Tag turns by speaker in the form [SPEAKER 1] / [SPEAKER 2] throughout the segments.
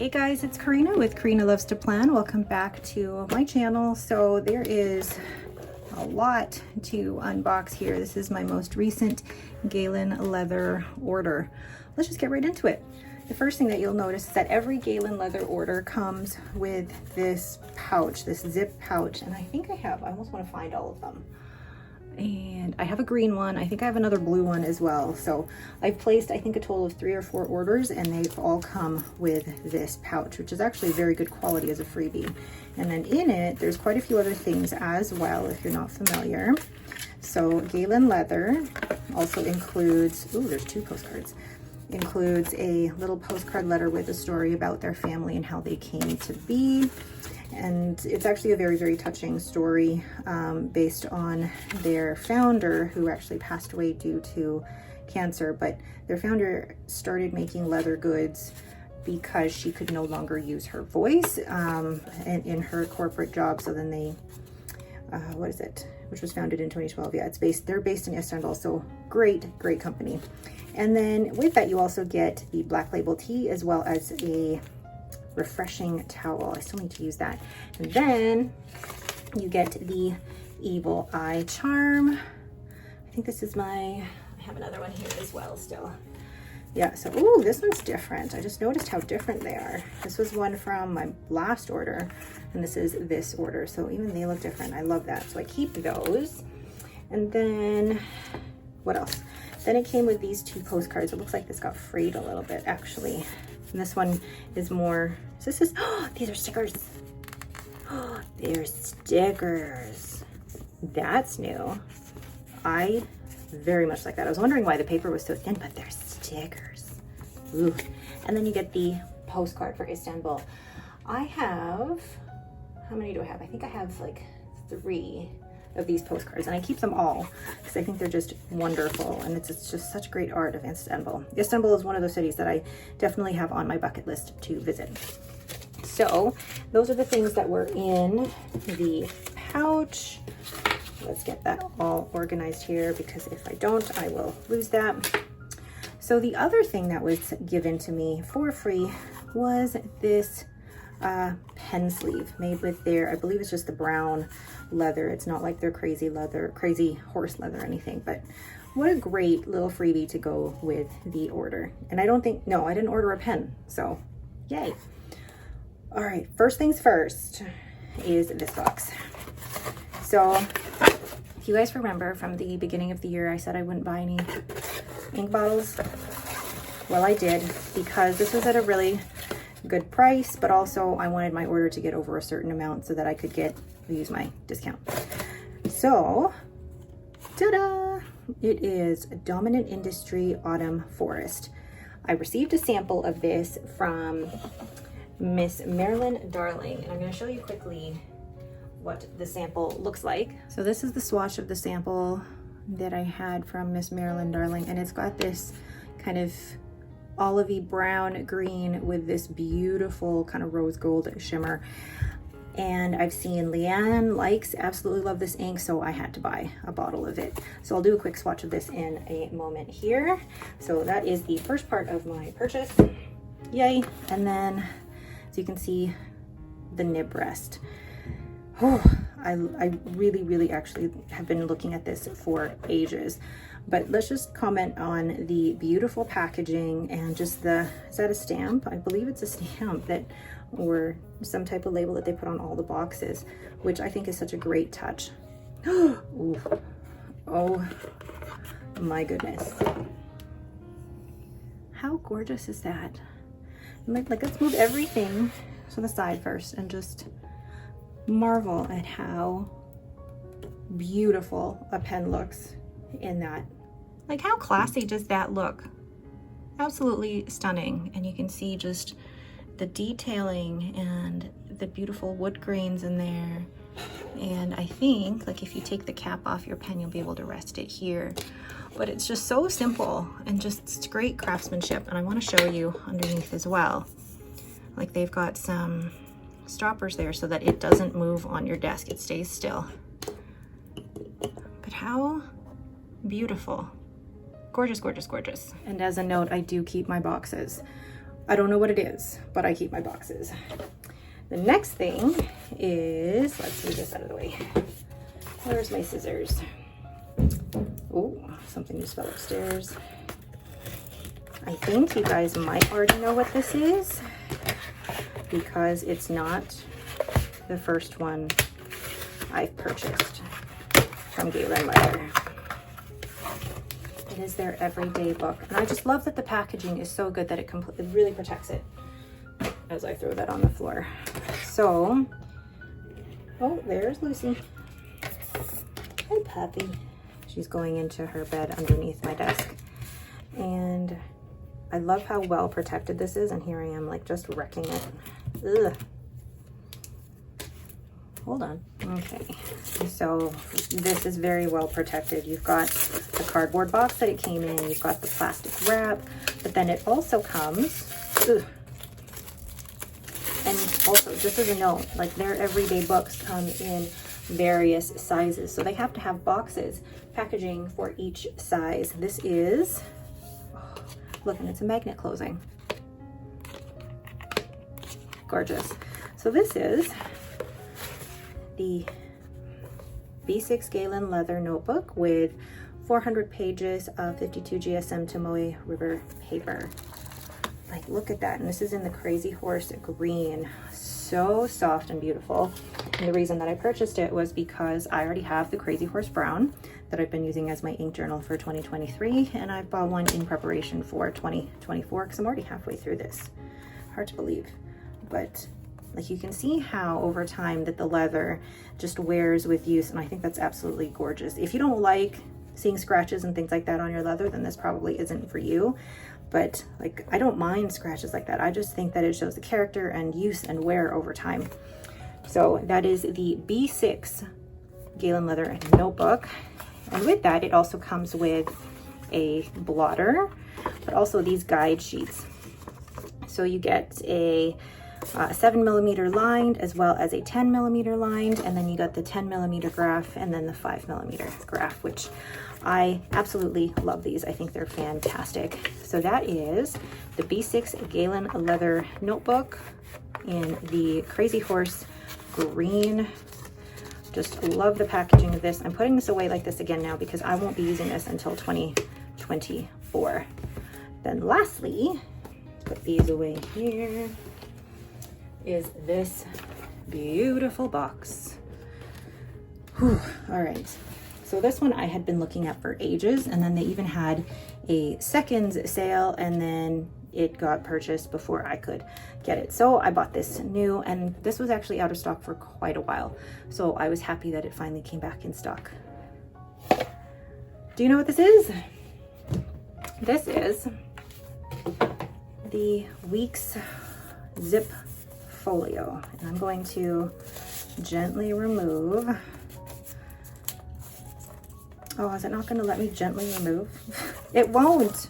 [SPEAKER 1] Hey guys, it's Karina with Karina Loves to Plan. Welcome back to my channel. So there is a lot to unbox here. This is my most recent Galen leather order. Let's just get right into it. The first thing that you'll notice is that every Galen leather order comes with this pouch, this zip pouch, and I think I almost want to find all of them. And I have a green one. I think I have another blue one as well. So I've placed, I think, a total of 3 or 4 orders, and they've all come with this pouch, which is actually very good quality as a freebie. And then in it, there's quite a few other things as well, if you're not familiar. So Galen leather also includes, ooh, there's 2 postcards. Includes a little postcard letter with a story about their family and how they came to be. And it's actually a very, very touching story based on their founder, who actually passed away due to cancer. But their founder started making leather goods because she could no longer use her voice in her corporate job. So then they, what is it? Which was founded in 2012. Yeah, they're based in Istanbul. So great, great company. And then with that, you also get the black label tee as well as a refreshing towel. I still need to use that. And then you get the evil eye charm. I think this is I have another one here as well still. Yeah, so, ooh, this one's different. I just noticed how different they are. This was one from my last order, and this is this order. So even they look different. I love that. So I keep those. And then, what else? Then it came with these 2 postcards. It looks like this got frayed a little bit, actually. And this one is more, oh, these are stickers. Oh, they're stickers. That's new. I very much like that. I was wondering why the paper was so thin, but they're stickers. Ooh. And then you get the postcard for Istanbul. I have, how many do I have? I think I have like 3 of these postcards, and I keep them all because I think they're just wonderful, and it's just such great art of Istanbul. Istanbul is one of those cities that I definitely have on my bucket list to visit. So those are the things that were in the pouch. Let's get that all organized here, because if I don't, I will lose that. So the other thing that was given to me for free was this pen sleeve made with their, I believe it's just the brown leather. It's not like their crazy horse leather or anything, but what a great little freebie to go with the order. And I didn't order a pen, so yay. All right, first things first is this box. So if you guys remember from the beginning of the year, I said I wouldn't buy any ink bottles. Well, I did, because this was at a really good price, but also I wanted my order to get over a certain amount so that I could use my discount. So, ta-da! It is Dominant Industry Autumn Forest. I received a sample of this from Miss Marilyn Darling, and I'm going to show you quickly what the sample looks like. So this is the swatch of the sample that I had from Miss Marilyn Darling, and it's got this kind of olivey brown green with this beautiful kind of rose gold shimmer. And I've seen Leanne absolutely love this ink, so I had to buy a bottle of it. So I'll do a quick swatch of this in a moment here. So that is the first part of my purchase. Yay. And then, as you can see, the nib rest. Oh, I really, really actually have been looking at this for ages. But let's just comment on the beautiful packaging and just is that a stamp? I believe it's a stamp or some type of label that they put on all the boxes, which I think is such a great touch. Ooh. Oh my goodness. How gorgeous is that? Like, let's move everything to the side first and just marvel at how beautiful a pen looks in that. Like, how classy does that look? Absolutely stunning. And you can see just the detailing and the beautiful wood grains in there. And I think, like, if you take the cap off your pen, you'll be able to rest it here. But it's just so simple and just great craftsmanship. And I want to show you underneath as well. Like, they've got some stoppers there so that it doesn't move on your desk, it stays still. But how beautiful. Gorgeous, gorgeous, gorgeous. And as a note, I do keep my boxes I don't know what it is, but I keep my boxes. The next thing is, let's move this out of the way. Where's my scissors? Oh, something just fell upstairs. I think you guys might already know what this is because it's not the first one I've purchased from Galen Leather. It is their everyday book. And I just love that the packaging is so good that it really protects it as I throw that on the floor. So, oh, there's Lucy. Hi, puppy. She's going into her bed underneath my desk. And I love how well protected this is, and here I am like just wrecking it. Ugh. Hold on. Okay, so this is very well protected. You've got the cardboard box that it came in, you've got the plastic wrap, but then it also comes, ugh. And also, just as a note, like their everyday books come in various sizes, so they have to have boxes, packaging for each size. This is, look, and it's a magnet closing. Gorgeous. So this is the B6 Galen Leather notebook with 400 pages of 52 GSM Tomoe River paper. Like, look at that. And this is in the Crazy Horse green. So soft and beautiful. And the reason that I purchased it was because I already have the Crazy Horse brown that I've been using as my ink journal for 2023, and I bought one in preparation for 2024 because I'm already halfway through this. Hard to believe, but like you can see how over time that the leather just wears with use, and I think that's absolutely gorgeous. If you don't like seeing scratches and things like that on your leather, then this probably isn't for you. But like, I don't mind scratches like that. I just think that it shows the character and use and wear over time. So that is the B6 Galen Leather notebook. And with that, it also comes with a blotter, but also these guide sheets. So you get a 7mm lined as well as a 10mm lined, and then you got the 10mm graph and then the 5mm graph, which I absolutely love these. I think they're fantastic. So that is the B6 Galen Leather notebook in the Crazy Horse green. Just love the packaging of this. I'm putting this away like this again now because I won't be using this until 2024. Then lastly, put these away here, is this beautiful box. Whew. All right, so this one I had been looking at for ages, and then they even had a seconds sale, and then it got purchased before I could get it. So I bought this new, and this was actually out of stock for quite a while. So I was happy that it finally came back in stock. Do you know what this is? This is the Weeks Zip Folio. And I'm going to gently remove. Oh, is it not going to let me gently remove? It won't.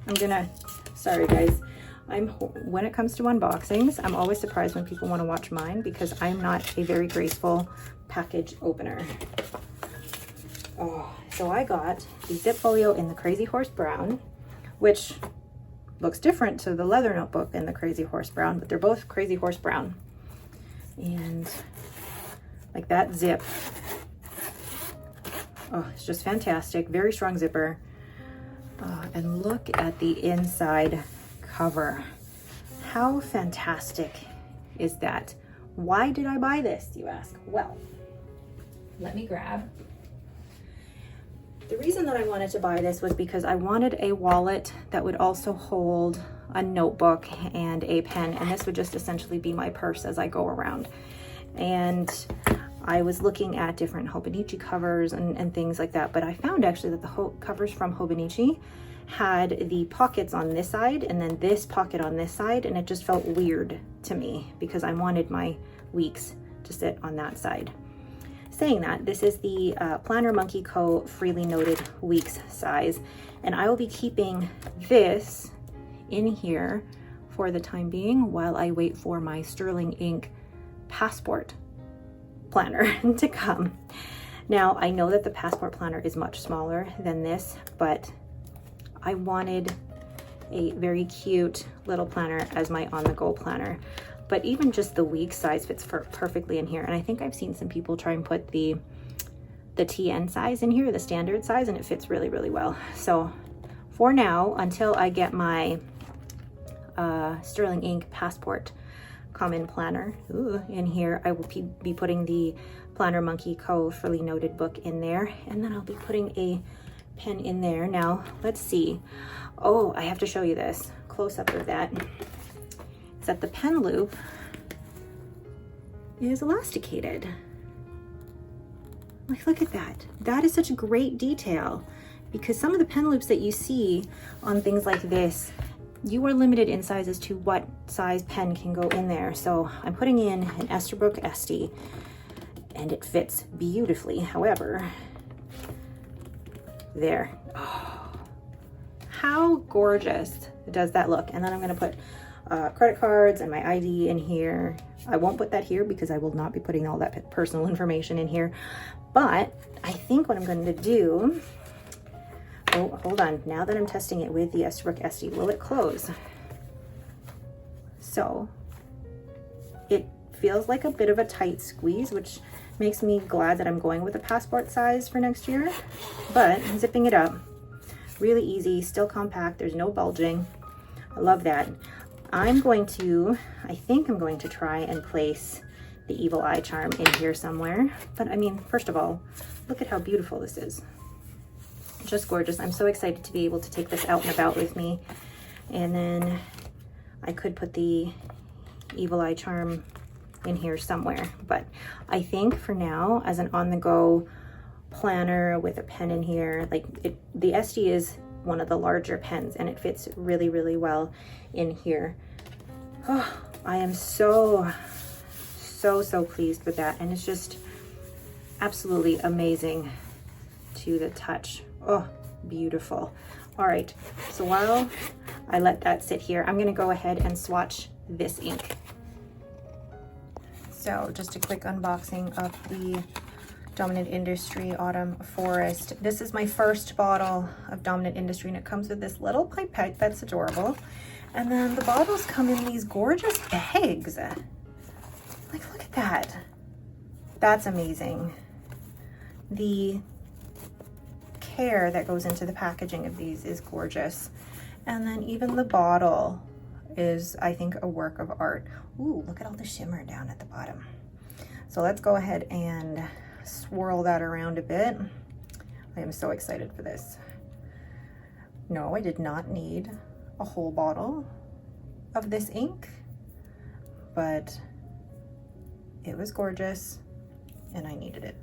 [SPEAKER 1] I'm gonna, sorry guys, when it comes to unboxings, I'm always surprised when people want to watch mine because I'm not a very graceful package opener. Oh, so I got the Zip Folio in the Crazy Horse brown, which looks different to the leather notebook in the Crazy Horse brown, but they're both Crazy Horse brown. And like that zip, oh, it's just fantastic. Very strong zipper. And look at the inside cover. How fantastic is that? Why did I buy this, you ask? Well, let me grab. The reason that I wanted to buy this was because I wanted a wallet that would also hold a notebook and a pen, and this would just essentially be my purse as I go around. And I was looking at different Hobonichi covers and things like that, but I found actually that the covers from Hobonichi had the pockets on this side and then this pocket on this side, and it just felt weird to me because I wanted my Weeks to sit on that side. Saying that, this is the Planner Monkey Co. Freely Noted Weeks size, and I will be keeping this in here for the time being while I wait for my Sterling Ink Passport planner to come. Now, I know that the Passport planner is much smaller than this, but I wanted a very cute little planner as my on-the-go planner. But even just the week size fits perfectly in here. And I think I've seen some people try and put the TN size in here, the standard size, and it fits really, really well. So for now, until I get my Sterling Ink Passport Common Planner in here, I will be putting the Planner Monkey Co. Fully Noted book in there, and then I'll be putting a pen in there. Now, let's see. Oh, I have to show you this. Close up of that. Is that the pen loop is elasticated. Like, look at that. That is such a great detail, because some of the pen loops that you see on things like this, you are limited in size as to what size pen can go in there. So I'm putting in an Esterbrook Esty, and it fits beautifully. However, there. Oh, how gorgeous does that look? And then I'm gonna put credit cards and my ID in here. I won't put that here because I will not be putting all that personal information in here. But I think what I'm going to do, oh, hold on. Now that I'm testing it with the Esterbrook Esty, will it close? So it feels like a bit of a tight squeeze, which makes me glad that I'm going with a passport size for next year. But zipping it up, really easy, still compact. There's no bulging. I love that. I think I'm going to try and place the evil eye charm in here somewhere. But I mean, first of all, look at how beautiful this is. Just gorgeous. I'm so excited to be able to take this out and about with me. And then I could put the evil eye charm in here somewhere. But I think for now, as an on-the-go planner with a pen in here, like the SD is one of the larger pens and it fits really, really well in here. Oh, I am so pleased with that, and it's just absolutely amazing to the touch. Oh, beautiful. All right, so while I let that sit here, I'm gonna go ahead and swatch this ink. So just a quick unboxing of the Dominant Industry Autumn Forest. This is my first bottle of Dominant Industry, and it comes with this little pipette that's adorable. And then the bottles come in these gorgeous bags. Like, look at that. That's amazing. The care that goes into the packaging of these is gorgeous. And then even the bottle is, I think, a work of art. Ooh, look at all the shimmer down at the bottom. So let's go ahead and swirl that around a bit. I am so excited for this. No, I did not need a whole bottle of this ink, but it was gorgeous and I needed it.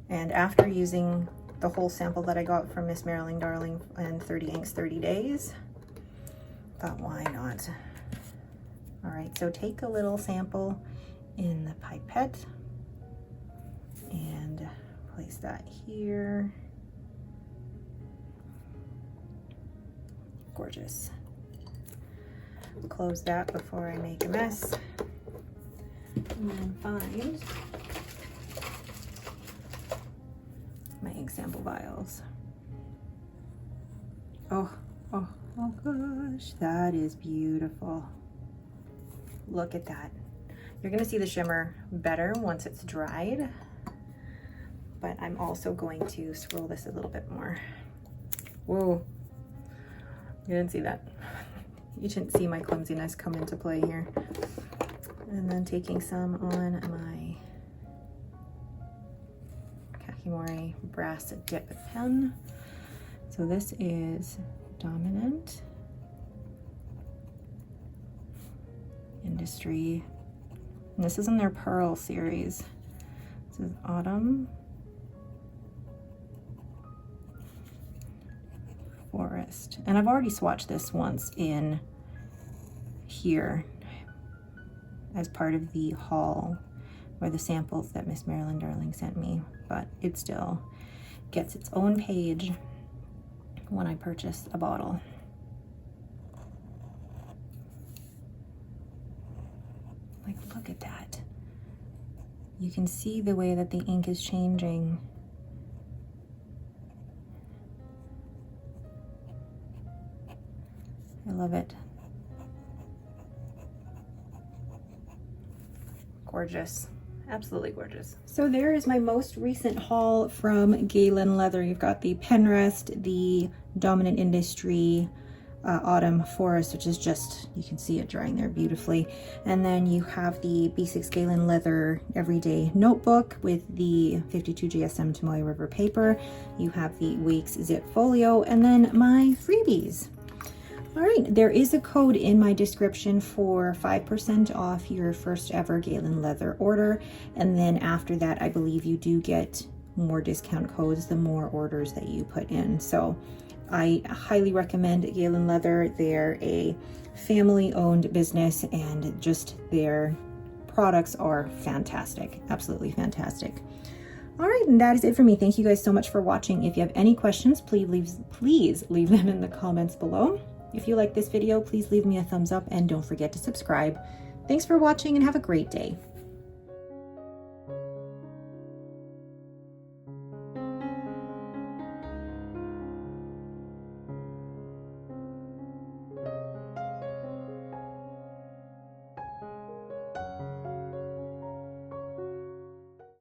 [SPEAKER 1] And after using the whole sample that I got from Miss Marilyn Darling and 30 Inks 30 Days, thought, why not? All right, so take a little sample in the pipette and place that here. Gorgeous. Close that before I make a mess. And then find my ink sample vials. Oh gosh, that is beautiful. Look at that. You're gonna see the shimmer better once it's dried, but I'm also going to swirl this a little bit more. Whoa, you didn't see that. You didn't see my clumsiness come into play here. And then taking some on my Kakimori brass dip pen. So this is Dominant Industry. And this is in their Pearl series. This is Autumn Forest. And I've already swatched this once in here as part of the haul or the samples that Miss Marilyn Darling sent me, but it still gets its own page when I purchase a bottle. Like, look at that. You can see the way that the ink is changing. I love it. Gorgeous. Absolutely gorgeous. So there is my most recent haul from Galen Leather. You've got the Penrest, the Dominant Industry Autumn Forest, which is just, you can see it drying there beautifully. And then you have the B6 Galen Leather Everyday Notebook with the 52 GSM Tomoe River paper. You have the Weeks Zip Folio, and then my freebies. All right, there is a code in my description for 5% off your first ever Galen Leather order. And then after that, I believe you do get more discount codes the more orders that you put in. So I highly recommend Galen Leather. They're a family-owned business and just their products are fantastic, absolutely fantastic. All right, and that is it for me. Thank you guys so much for watching. If you have any questions, please leave them in the comments below. If you like this video, please leave me a thumbs up and don't forget to subscribe. Thanks for watching and have a great day.